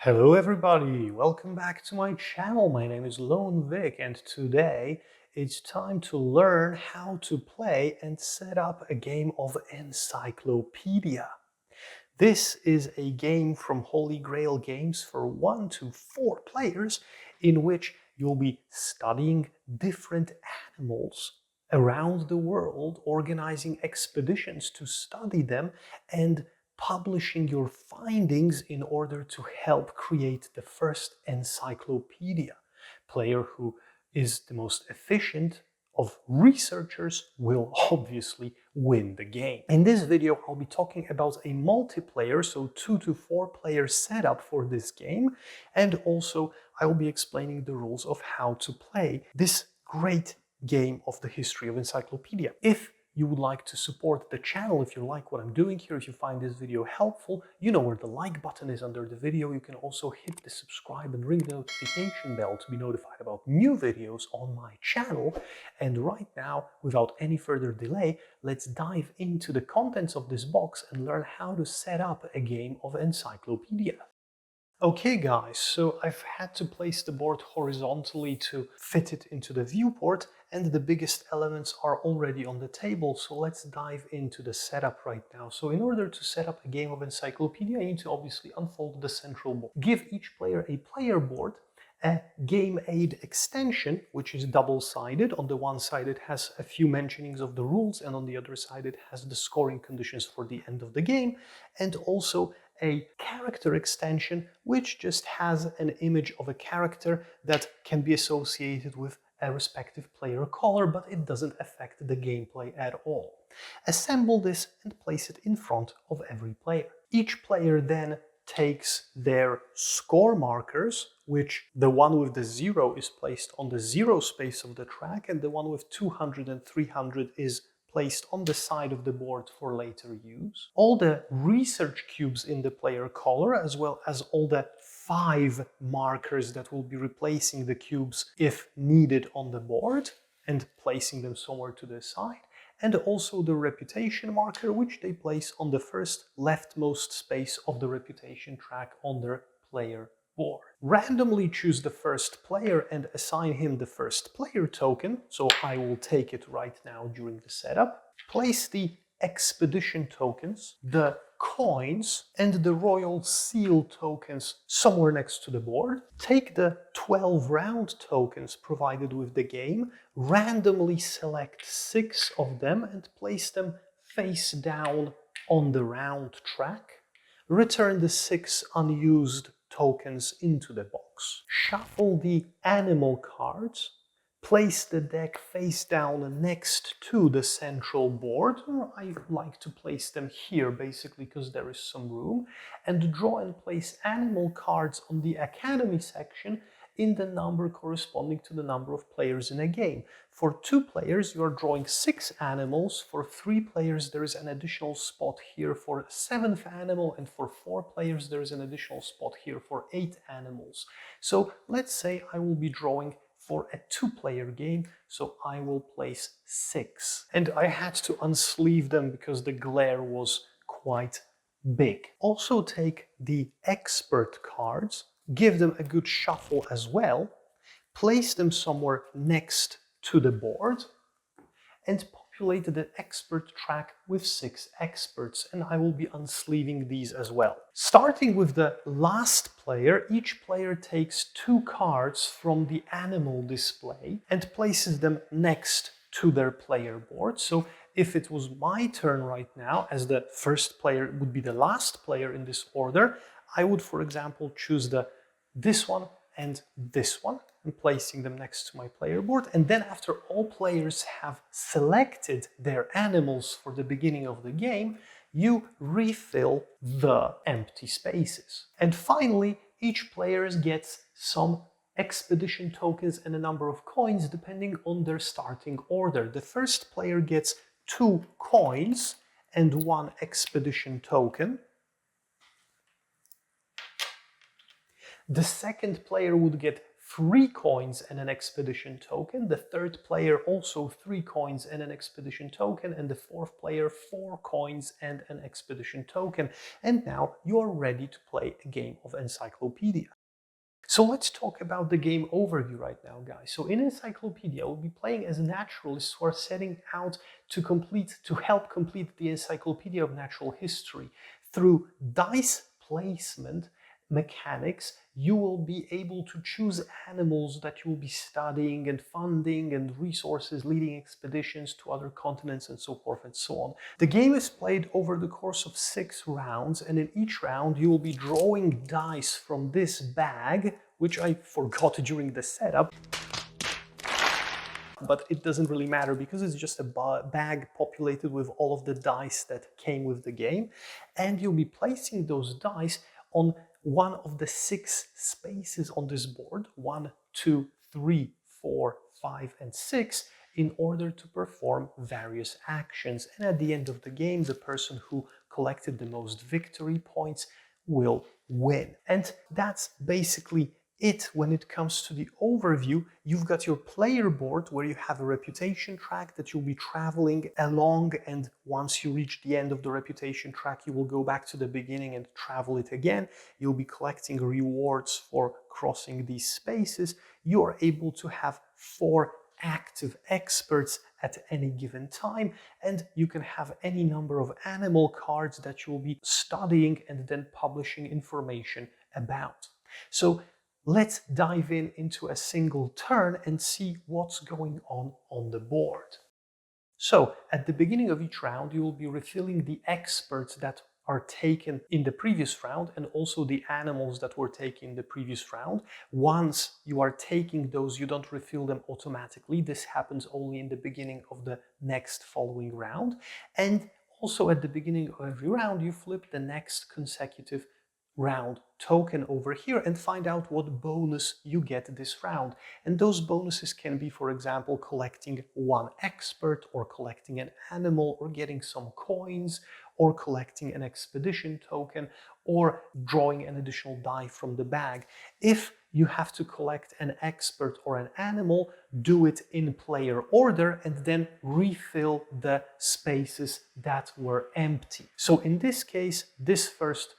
Hello everybody, welcome back to my channel. My name is Lone Vic and today it's time to learn how to play and set up a game of Encyclopedia. This is a game from Holy Grail Games for 1 to 4 players in which you'll be studying different animals around the world, organizing expeditions to study them and publishing your findings in order to help create the first encyclopedia. Player who is the most efficient of researchers will obviously win the game. In this video, I'll be talking about a multiplayer, so 2 to 4 player setup for this game, and also I will be explaining the rules of how to play this great game of the history of Encyclopedia. If you would like to support the channel, if you like what I'm doing here, if you find this video helpful, you know where the like button is under the video. You can also hit the subscribe and ring the notification bell to be notified about new videos on my channel. And right now, without any further delay, let's dive into the contents of this box and learn how to set up a game of Encyclopedia. Okay guys, so I've had to place the board horizontally to fit it into the viewport, and the biggest elements are already on the table, so let's dive into the setup right now. So in order to set up a game of Encyclopedia, you need to obviously unfold the central board. Give each player a player board, a game aid extension, which is double-sided. On the one side it has a few mentionings of the rules, and on the other side it has the scoring conditions for the end of the game, and also a character extension which just has an image of a character that can be associated with a respective player color, but it doesn't affect the gameplay at all. Assemble this and place it in front of every player. Each player then takes their score markers, which the one with the 0 is placed on the 0 space of the track, and the one with 200 and 300 is placed on the side of the board for later use. All the research cubes in the player color, as well as all the 5 markers that will be replacing the cubes if needed on the board and placing them somewhere to the side, and also the reputation marker, which they place on the first leftmost space of the reputation track on their player board. Randomly choose the first player and assign him the first player token, so I will take it right now during the setup. Place the expedition tokens, the coins, and the royal seal tokens somewhere next to the board. Take the 12 round tokens provided with the game, randomly select 6 of them and place them face down on the round track. Return the 6 unused tokens into the box. Shuffle the animal cards. Place the deck face down next to the central board, or I like to place them here basically because there is some room, and draw and place animal cards on the Academy section in the number corresponding to the number of players in a game. For 2 players, you are drawing 6 animals. For 3 players, there is an additional spot here for a 7th animal, and for 4 players, there is an additional spot here for 8 animals. So let's say I will be drawing for a 2-player game, so I will place 6. And I had to unsleeve them because the glare was quite big. Also take the expert cards, give them a good shuffle as well, place them somewhere next to the board, and populate the expert track with 6 experts, and I will be unsleeving these as well. Starting with the last player, each player takes 2 cards from the animal display and places them next to their player board. So if it was my turn right now, as the first player would be the last player in this order, I would, for example, choose this one and this one, and placing them next to my player board. And then after all players have selected their animals for the beginning of the game, you refill the empty spaces. And finally, each player gets some expedition tokens and a number of coins depending on their starting order. The first player gets 2 coins and 1 expedition token. The second player would get 3 coins and an expedition token. The third player also 3 coins and an expedition token. And the fourth player 4 coins and an expedition token. And now you're ready to play a game of Encyclopedia. So let's talk about the game overview right now, guys. So in Encyclopedia, we'll be playing as naturalists who are setting out to help complete the Encyclopedia of Natural History. Through dice placement mechanics, you will be able to choose animals that you will be studying and funding and resources, leading expeditions to other continents and so forth and so on. The game is played over the course of 6 rounds, and in each round you will be drawing dice from this bag, which I forgot during the setup. But it doesn't really matter because it's just a bag populated with all of the dice that came with the game. And you'll be placing those dice on one of the 6 spaces on this board, 1, 2, 3, 4, 5, and 6, in order to perform various actions. And at the end of the game, the person who collected the most victory points will win. And that's basically it when it comes to the overview. You've got your player board where you have a reputation track that you'll be traveling along, and once you reach the end of the reputation track, you will go back to the beginning and travel it again. You'll be collecting rewards for crossing these spaces. You are able to have 4 active experts at any given time, and you can have any number of animal cards that you'll be studying and then publishing information about. So let's dive into a single turn and see what's going on the board. So at the beginning of each round, you will be refilling the experts that are taken in the previous round and also the animals that were taken in the previous round. Once you are taking those, you don't refill them automatically. This happens only in the beginning of the next following round. And also at the beginning of every round, you flip the next consecutive round token over here and find out what bonus you get this round. And those bonuses can be, for example, collecting 1 expert, or collecting an animal, or getting some coins, or collecting an expedition token, or drawing an additional die from the bag. If you have to collect an expert or an animal, do it in player order and then refill the spaces that were empty. So in this case, this first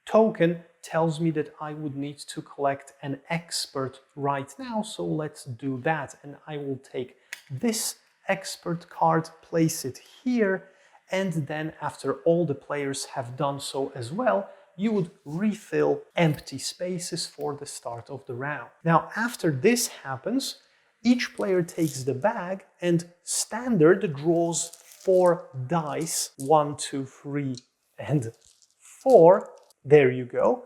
token tells me that I would need to collect an expert right now, so let's do that. And I will take this expert card, place it here, and then after all the players have done so as well, you would refill empty spaces for the start of the round. Now, after this happens, each player takes the bag and standard draws 4 dice, 1, 2, 3, and 4. There you go.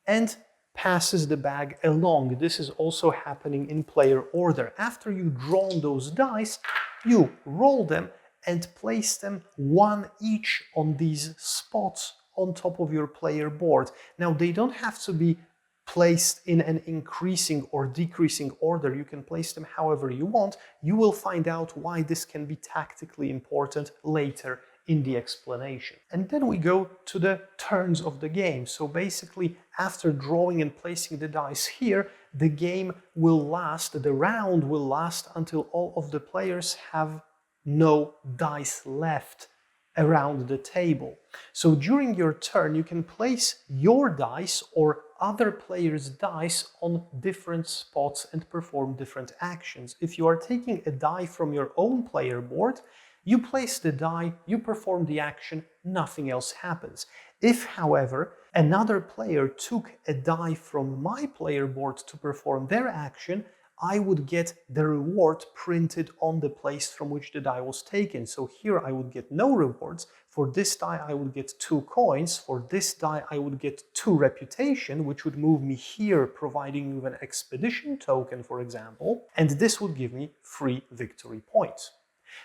And passes the bag along. This is also happening in player order. After you've drawn those dice, you roll them and place them 1 each on these spots on top of your player board. Now, they don't have to be placed in an increasing or decreasing order. You can place them however you want. You will find out why this can be tactically important later in the explanation. And then we go to the turns of the game. So basically, after drawing and placing the dice here, the game will last, the round will last until all of the players have no dice left around the table. So during your turn, you can place your dice or other players' dice on different spots and perform different actions. If you are taking a die from your own player board, you place the die, you perform the action, nothing else happens. If, however, another player took a die from my player board to perform their action, I would get the reward printed on the place from which the die was taken. So here I would get no rewards. For this die I would get 2 coins. For this die I would get 2 reputation, which would move me here, providing me with an expedition token, for example. And this would give me 3 victory points.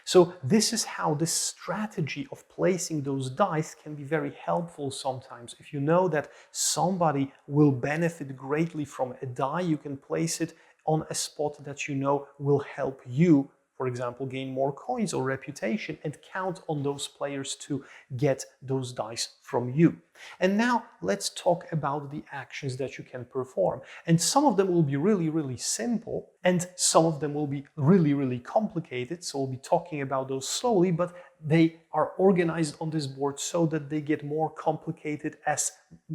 So this is how this strategy of placing those dice can be very helpful sometimes. If you know that somebody will benefit greatly from a die, you can place it on a spot that you know will help you for example, gain more coins or reputation and count on those players to get those dice from you. And now let's talk about the actions that you can perform. And some of them will be really, really simple, and some of them will be really, really complicated. So we'll be talking about those slowly, but they are organized on this board so that they get more complicated as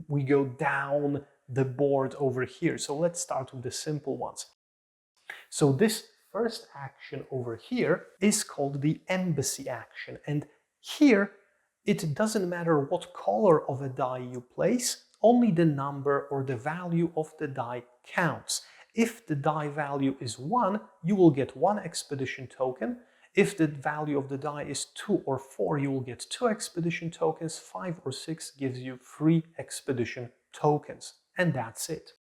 we go down the board over here. So let's start with the simple ones. So this first action over here is called the embassy action. And here, it doesn't matter what color of a die you place, only the number or the value of the die counts. If the die value is 1, you will get 1 expedition token. If the value of the die is 2 or 4, you will get 2 expedition tokens. 5 or 6 gives you 3 expedition tokens. And that's it.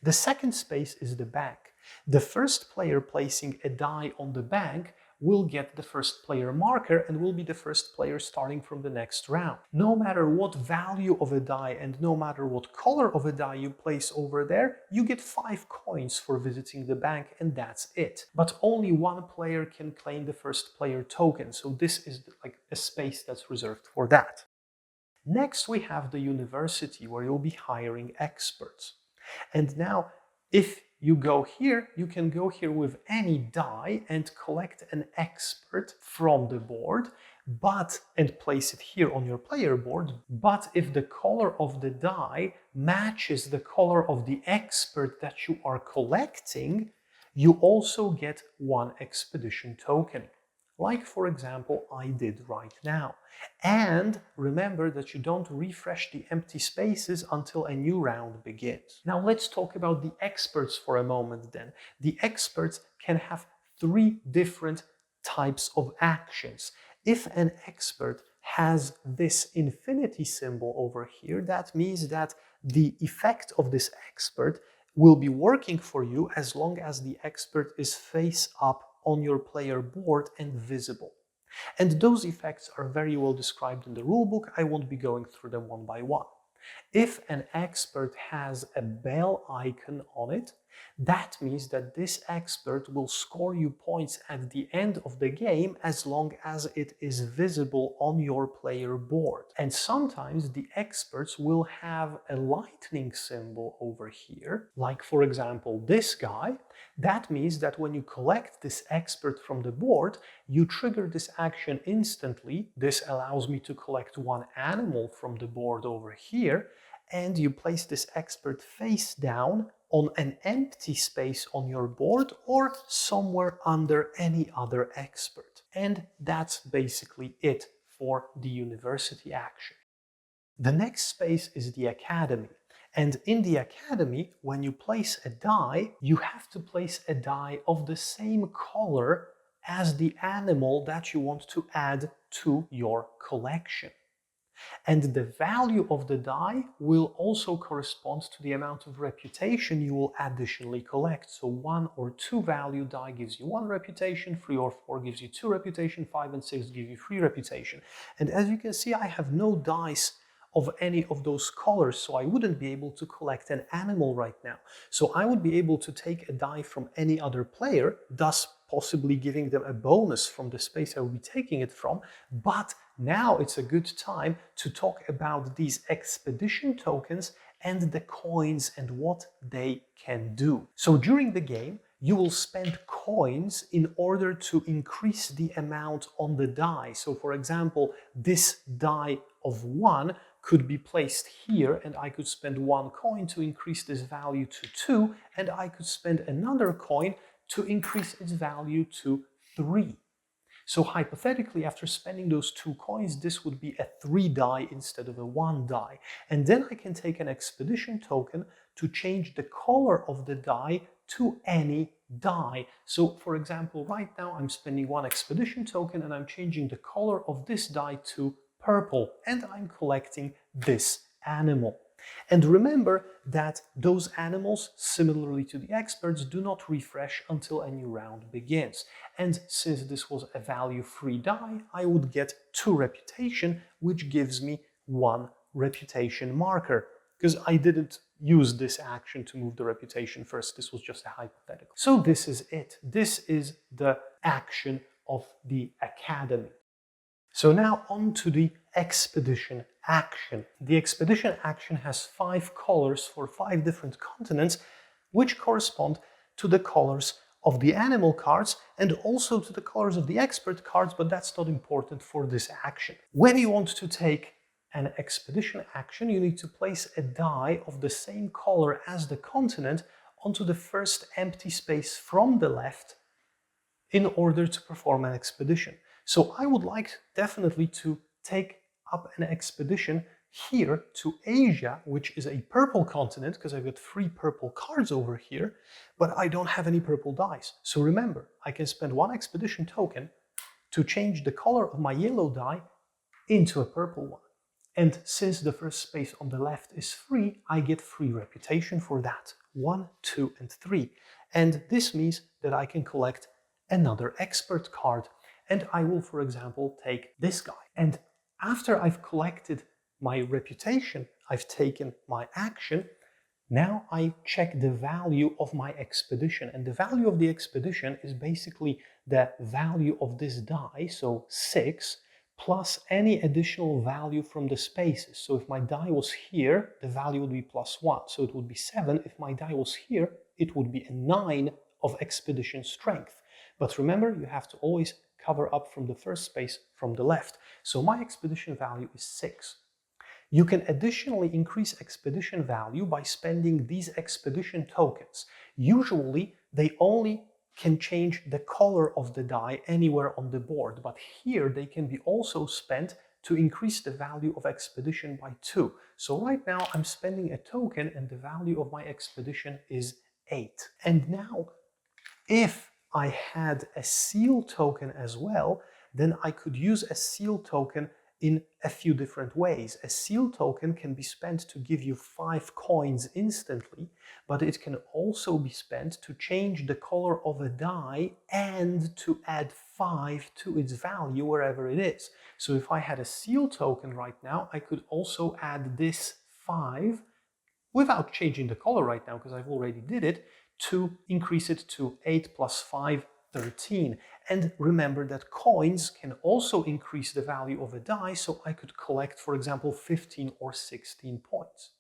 The second space is the bank. The first player placing a die on the bank will get the first player marker and will be the first player starting from the next round. No matter what value of a die and no matter what color of a die you place over there, you get 5 coins for visiting the bank, and that's it. But only one player can claim the first player token, so this is like a space that's reserved for that. Next we have the university, where you'll be hiring experts. And now, if you go here, you can go here with any die and collect an expert from the board, and place it here on your player board. But if the color of the die matches the color of the expert that you are collecting, you also get 1 expedition token. Like, for example, I did right now. And remember that you don't refresh the empty spaces until a new round begins. Now let's talk about the experts for a moment then. The experts can have 3 different types of actions. If an expert has this infinity symbol over here, that means that the effect of this expert will be working for you as long as the expert is face up on your player board and visible. And those effects are very well described in the rulebook. I won't be going through them one by one. If an expert has a bell icon on it, that means that this expert will score you points at the end of the game as long as it is visible on your player board. And sometimes the experts will have a lightning symbol over here, like for example this guy. That means that when you collect this expert from the board, you trigger this action instantly. This allows me to collect 1 animal from the board over here, and you place this expert face down on an empty space on your board or somewhere under any other expert. And that's basically it for the university action. The next space is the academy. And in the academy, when you place a die, you have to place a die of the same color as the animal that you want to add to your collection. And the value of the die will also correspond to the amount of reputation you will additionally collect. So 1 or 2 value die gives you 1 reputation, 3 or 4 gives you 2 reputation, 5 and 6 give you 3 reputation. And as you can see, I have no dice of any of those colors, so I wouldn't be able to collect an animal right now. So I would be able to take a die from any other player, thus possibly giving them a bonus from the space I will be taking it from. But now it's a good time to talk about these expedition tokens and the coins and what they can do. So during the game, you will spend coins in order to increase the amount on the die. So for example, this die of 1 could be placed here, and I could spend 1 coin to increase this value to 2, and I could spend another coin to increase its value to 3. So hypothetically, after spending those 2 coins, this would be a 3 die instead of a 1 die. And then I can take an expedition token to change the color of the die to any die. So for example, right now I'm spending 1 expedition token and I'm changing the color of this die to purple, and I'm collecting this animal. And remember that those animals, similarly to the experts, do not refresh until a new round begins. And since this was a value-free die, I would get 2 reputation, which gives me 1 reputation marker. Because I didn't use this action to move the reputation first. This was just a hypothetical. So this is it. This is the action of the academy. So now on to the expedition action. The expedition action has 5 colors for 5 different continents, which correspond to the colors of the animal cards and also to the colors of the expert cards, but that's not important for this action. When you want to take an expedition action, you need to place a die of the same color as the continent onto the first empty space from the left in order to perform an expedition. So I would like definitely to take up an expedition here to Asia, which is a purple continent, because I've got 3 purple cards over here, but I don't have any purple dice. So remember, I can spend 1 expedition token to change the color of my yellow die into a purple one. And since the first space on the left is free, I get free reputation for that. 1, 2, and 3. And this means that I can collect another expert card. And I will, for example, take this guy. And after I've collected my reputation, I've taken my action, now I check the value of my expedition. And the value of the expedition is basically the value of this die, so 6, plus any additional value from the spaces. So if my die was here, the value would be +1. So it would be 7. If my die was here, it would be a 9 of expedition strength. But remember, you have to always cover up from the first space from the left. So my expedition value is 6. You can additionally increase expedition value by spending these expedition tokens. Usually, they only can change the color of the die anywhere on the board, but here they can be also spent to increase the value of expedition by 2. So right now I'm spending a token and the value of my expedition is 8. And now, if I had a seal token as well, then I could use a seal token in a few different ways. A seal token can be spent to give you 5 coins instantly, but it can also be spent to change the color of a die and to add 5 to its value wherever it is. So if I had a seal token right now, I could also add this 5 without changing the color right now, because I've already did it, to increase it to 8 plus 5, 13. And remember that coins can also increase the value of a die, so I could collect, for example, 15 or 16 points.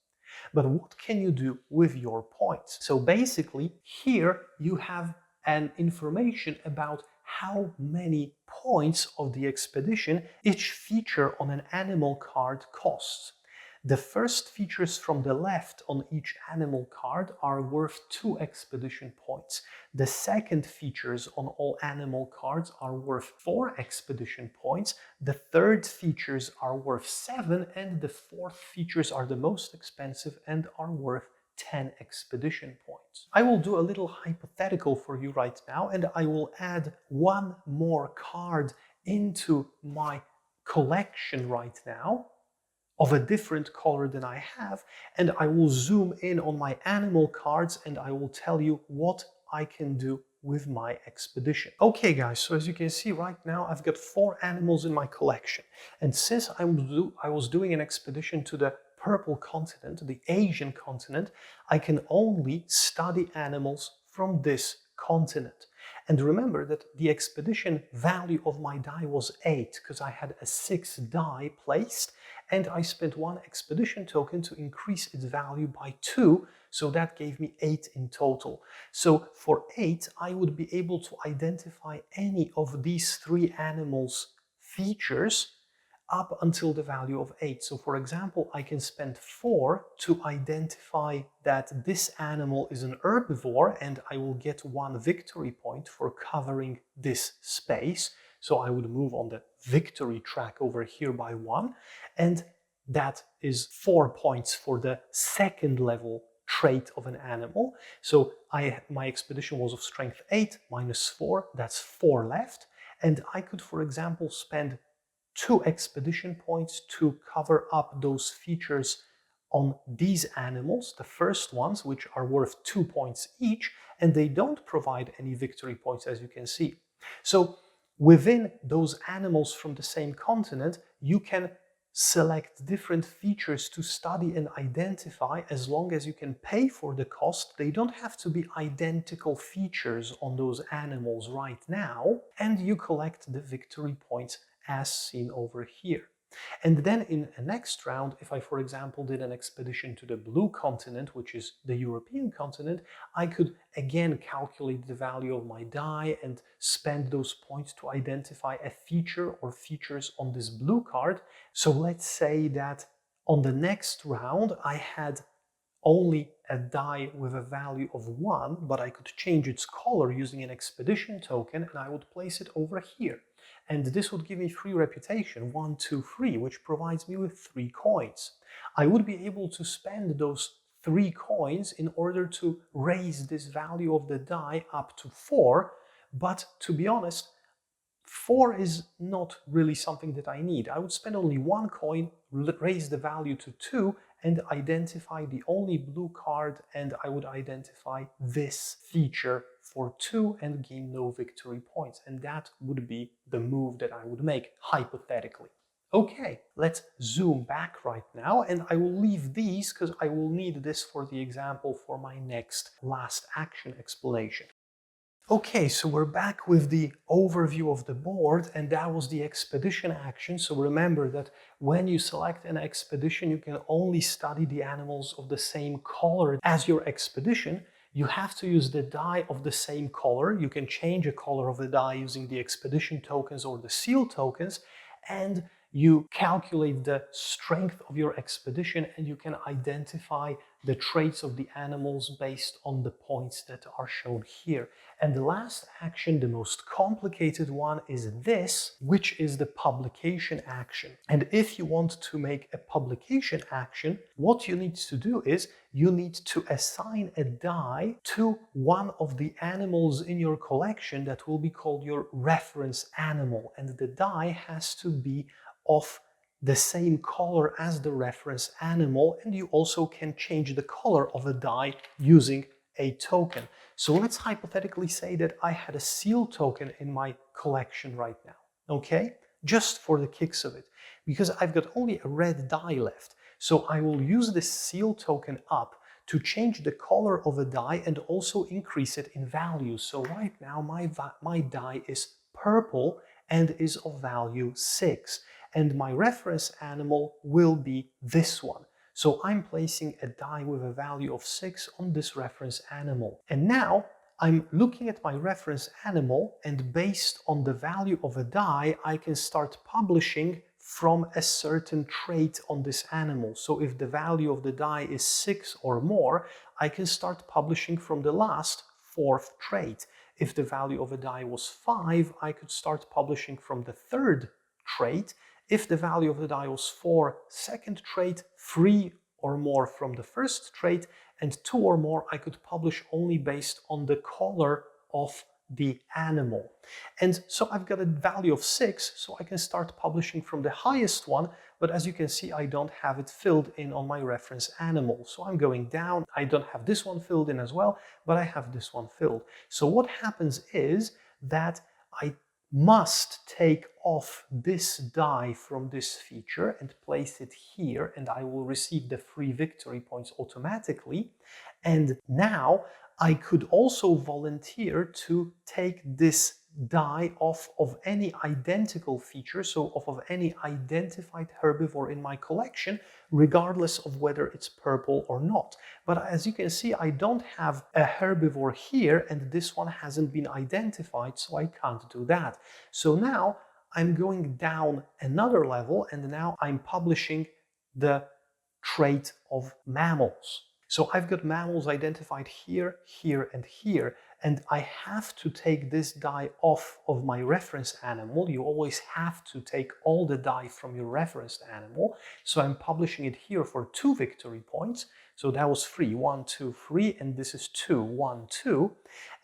But what can you do with your points? So basically, here you have an information about how many points of the expedition each feature on an animal card costs. The first features from the left on each animal card are worth 2 expedition points. The second features on all animal cards are worth 4 expedition points. The third features are worth 7, and the fourth features are the most expensive and are worth 10 expedition points. I will do a little hypothetical for you right now, and I will add 1 more card into my collection right now, of a different color than I have, and I will zoom in on my animal cards and I will tell you what I can do with my expedition. Okay guys, so as you can see right now I've got 4 animals in my collection, and since I was doing an expedition to the purple continent, the Asian continent, I can only study animals from this continent. And remember that the expedition value of my die was 8 because I had a 6 die placed, and I spent 1 expedition token to increase its value by 2, so that gave me 8 in total. So for 8, I would be able to identify any of these 3 animals' features up until the value of 8. So for example, I can spend 4 to identify that this animal is an herbivore, and I will get 1 victory point for covering this space. So I would move on the victory track over here by 1, and that is 4 points for the second level trait of an animal. So my expedition was of strength 8 minus 4, that's 4 left, and I could, for example, spend 2 expedition points to cover up those features on these animals, the first ones, which are worth 2 points each, and they don't provide any victory points, as you can see. So within those animals from the same continent, you can select different features to study and identify. As long as you can pay for the cost, they don't have to be identical features on those animals right now, and you collect the victory points as seen over here. And then in a next round, if I, for example, did an expedition to the blue continent, which is the European continent, I could again calculate the value of my die and spend those points to identify a feature or features on this blue card. So let's say that on the next round, I had only a die with a value of 1, but I could change its color using an expedition token, and I would place it over here. And this would give me free reputation, 1, 2, 3, which provides me with 3 coins. I would be able to spend those 3 coins in order to raise this value of the die up to 4, but to be honest, 4 is not really something that I need. I would spend only 1 coin, raise the value to 2, and identify the only blue card, and I would identify this feature for 2 and gain no victory points. And that would be the move that I would make, hypothetically. Okay, let's zoom back right now, and I will leave these because I will need this for the example for my next last action explanation. Okay, so we're back with the overview of the board, and that was the expedition action. So remember that when you select an expedition, you can only study the animals of the same color as your expedition. You have to use the die of the same color. You can change the color of the die using the expedition tokens or the seal tokens, and you calculate the strength of your expedition, and you can identify the traits of the animals based on the points that are shown here. And the last action, the most complicated one, is this, which is the publication action. And if you want to make a publication action, what you need to do is you need to assign a die to one of the animals in your collection that will be called your reference animal. And the die has to be of the same color as the reference animal, and you also can change the color of a die using a token. So let's hypothetically say that I had a seal token in my collection right now, okay? Just for the kicks of it, because I've got only a red die left. So I will use this seal token up to change the color of a die and also increase it in value. So right now my die is purple and is of value 6. And my reference animal will be this one. So I'm placing a die with a value of 6 on this reference animal. And now I'm looking at my reference animal, and based on the value of a die, I can start publishing from a certain trait on this animal. So if the value of the die is 6 or more, I can start publishing from the last 4th trait. If the value of a die was 5, I could start publishing from the 3rd trait. If the value of the die was 4, 2nd trait, 3 or more from the 1st trait, and 2 or more, I could publish only based on the color of the animal. And so I've got a value of 6, so I can start publishing from the highest one, but as you can see, I don't have it filled in on my reference animal. So I'm going down, I don't have this one filled in as well, but I have this one filled. So what happens is that I must take off this die from this feature and place it here, and I will receive the free victory points automatically. And now I could also volunteer to take this die off of any identical feature, so off of any identified herbivore in my collection, regardless of whether it's purple or not. But as you can see, I don't have a herbivore here, and this one hasn't been identified, so I can't do that. So now I'm going down another level, and now I'm publishing the trait of mammals. So I've got mammals identified here, here, and here, and I have to take this die off of my reference animal. You always have to take all the die from your referenced animal. So I'm publishing it here for 2 victory points. So that was 3, 1, 2, 3, and this is 2, 1, 2.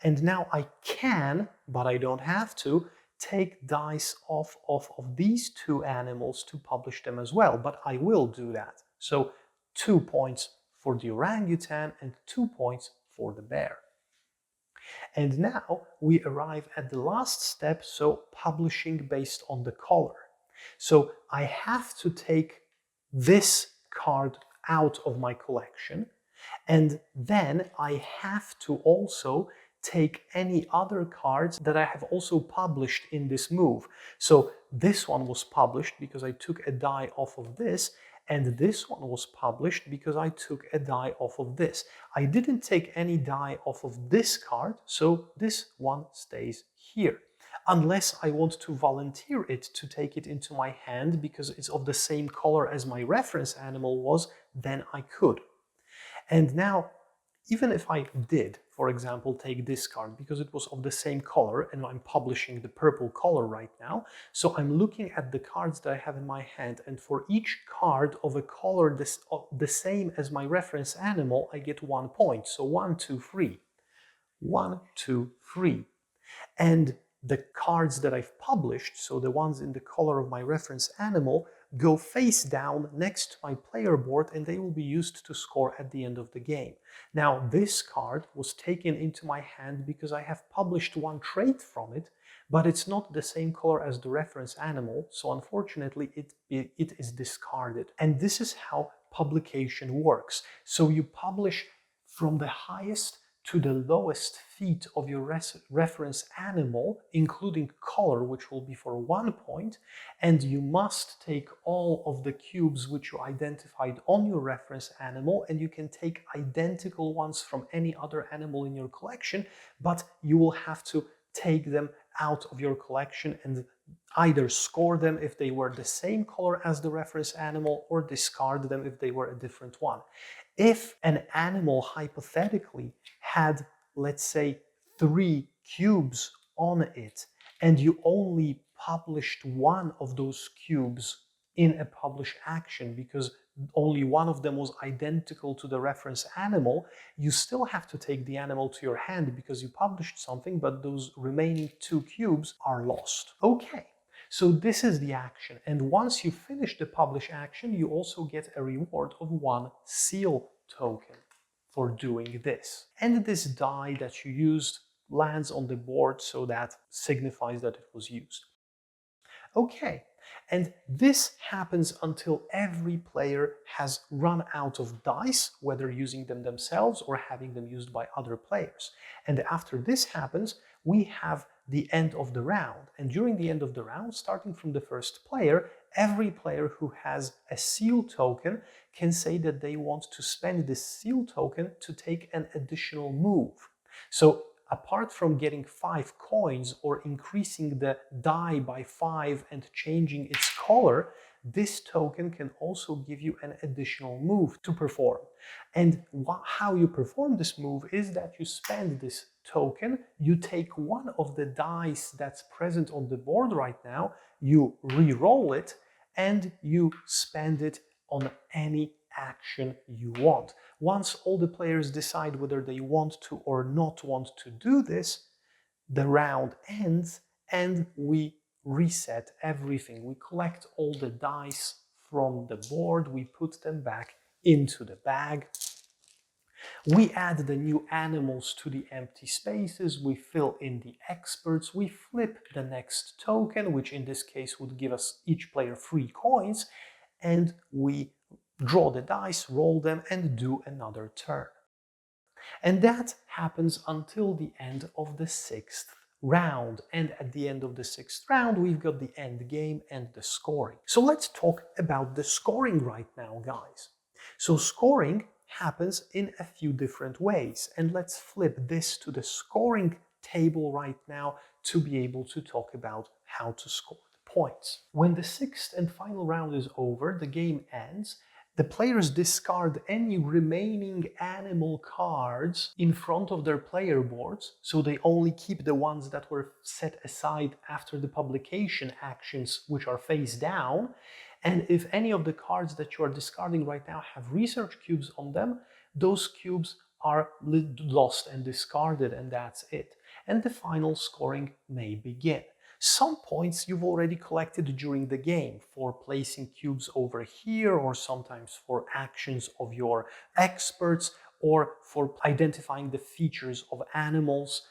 And now I can, but I don't have to, take dice off of these 2 animals to publish them as well, but I will do that. So 2 points for the orangutan and 2 points for the bear. And now we arrive at the last step, so publishing based on the color. So I have to take this card out of my collection, and then I have to also take any other cards that I have also published in this move. So this one was published because I took a die off of this, and this one was published because I took a die off of this. I didn't take any die off of this card, so this one stays here. Unless I want to volunteer it to take it into my hand because it's of the same color as my reference animal was, then I could. And now, even if I did, for example, take this card because it was of the same color, and I'm publishing the purple color right now, so I'm looking at the cards that I have in my hand, and for each card of a color the same as my reference animal, I get 1 point. So 1, 2, 3. 1, 2, 3. And the cards that I've published, so the ones in the color of my reference animal, go face down next to my player board, and they will be used to score at the end of the game. Now, this card was taken into my hand because I have published one trait from it, but it's not the same color as the reference animal, so unfortunately it is discarded. And this is how publication works. So you publish from the highest to the lowest feet of your reference animal, including color, which will be for 1 point, and you must take all of the cubes which you identified on your reference animal, and you can take identical ones from any other animal in your collection, but you will have to take them out of your collection and either score them if they were the same color as the reference animal or discard them if they were a different one. If an animal hypothetically had, let's say, 3 cubes on it, and you only published one of those cubes in a publish action because only one of them was identical to the reference animal, you still have to take the animal to your hand because you published something, but those remaining 2 cubes are lost. Okay. So this is the action, and once you finish the publish action, you also get a reward of 1 seal token for doing this. And this die that you used lands on the board, so that signifies that it was used. Okay, and this happens until every player has run out of dice, whether using them themselves or having them used by other players. And after this happens, we have the end of the round. And during the end of the round, starting from the first player, every player who has a seal token can say that they want to spend this seal token to take an additional move. So apart from getting 5 coins or increasing the die by 5 and changing its color, this token can also give you an additional move to perform. And how you perform this move is that you spend this token, you take one of the dice that's present on the board right now, you re-roll it, and you spend it on any action you want. Once all the players decide whether they want to or not want to do this, the round ends and we reset everything. We collect all the dice from the board, we put them back into the bag. We add the new animals to the empty spaces, we fill in the experts, we flip the next token, which in this case would give us each player 3 coins, and we draw the dice, roll them, and do another turn. And that happens until the end of the 6th round. And at the end of the 6th round, we've got the end game and the scoring. So let's talk about the scoring right now, guys. So scoring happens in a few different ways. And let's flip this to the scoring table right now to be able to talk about how to score the points. When the 6th and final round is over, the game ends. The players discard any remaining animal cards in front of their player boards, so they only keep the ones that were set aside after the publication actions, which are face down. And if any of the cards that you are discarding right now have research cubes on them, those cubes are lost and discarded, and that's it. And the final scoring may begin. Some points you've already collected during the game for placing cubes over here, or sometimes for actions of your experts, or for identifying the features of animals,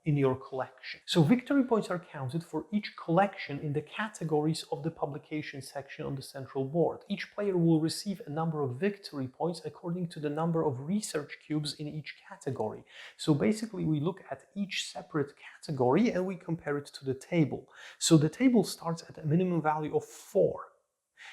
in your collection. So victory points are counted for each collection in the categories of the publication section on the central board. Each player will receive a number of victory points according to the number of research cubes in each category. So basically we look at each separate category and we compare it to the table. So the table starts at a minimum value of 4.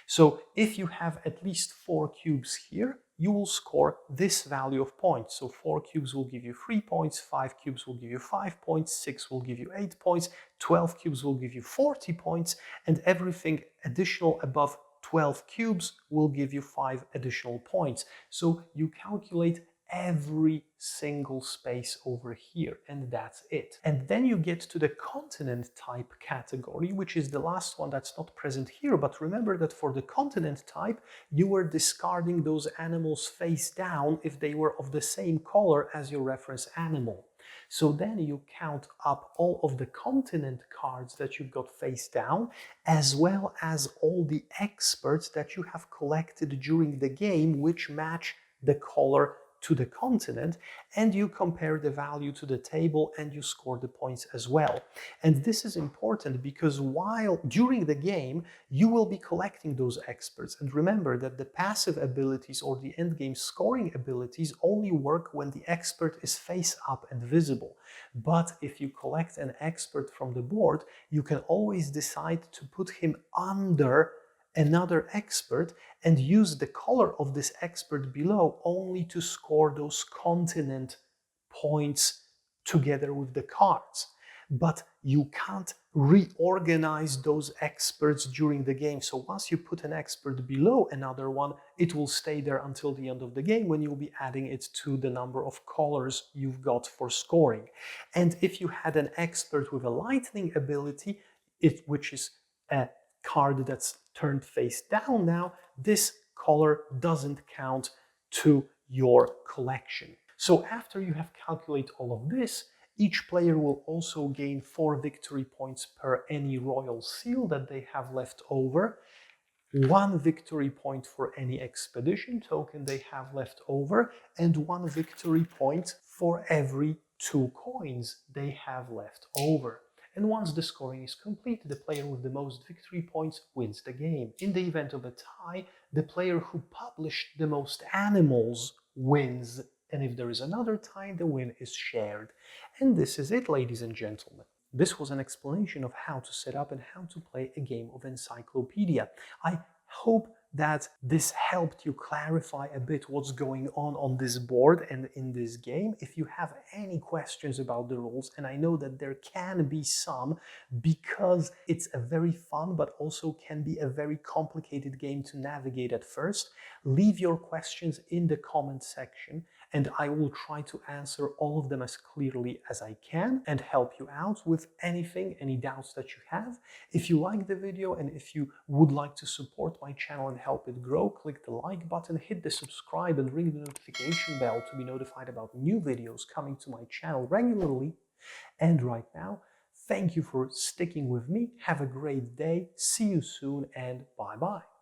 So if you have at least 4 cubes here, you will score this value of points. So 4 cubes will give you 3 points, 5 cubes will give you 5 points, 6 will give you 8 points, 12 cubes will give you 40 points, and everything additional above 12 cubes will give you 5 additional points. So you calculate every single space over here, and that's it. And then you get to the continent type category, which is the last one that's not present here. But remember that for the continent type, you were discarding those animals face down if they were of the same color as your reference animal. So then you count up all of the continent cards that you've got face down, as well as all the experts that you have collected during the game, which match the color to the continent, and you compare the value to the table and you score the points as well. And this is important because during the game you will be collecting those experts, and remember that the passive abilities or the endgame scoring abilities only work when the expert is face up and visible. But if you collect an expert from the board, you can always decide to put him under another expert and use the color of this expert below only to score those continent points together with the cards. But you can't reorganize those experts during the game. So once you put an expert below another one, it will stay there until the end of the game when you'll be adding it to the number of colors you've got for scoring. And if you had an expert with a lightning ability, which is a card that's turned face down now, this color doesn't count to your collection. So after you have calculated all of this, each player will also gain 4 victory points per any royal seal that they have left over, 1 victory point for any expedition token they have left over, and 1 victory point for every 2 coins they have left over. And once the scoring is complete, the player with the most victory points wins the game. In the event of a tie, the player who published the most animals wins. And if there is another tie, the win is shared. And this is it, ladies and gentlemen. This was an explanation of how to set up and how to play a game of Encyclopedia. I hope that this helped you clarify a bit what's going on this board and in this game. If you have any questions about the rules, and I know that there can be some because it's a very fun but also can be a very complicated game to navigate at first, leave your questions in the comment section and I will try to answer all of them as clearly as I can and help you out with anything, any doubts that you have. If you like the video and if you would like to support my channel and help it grow, click the like button, hit the subscribe and ring the notification bell to be notified about new videos coming to my channel regularly. And right now, thank you for sticking with me. Have a great day. See you soon and bye-bye.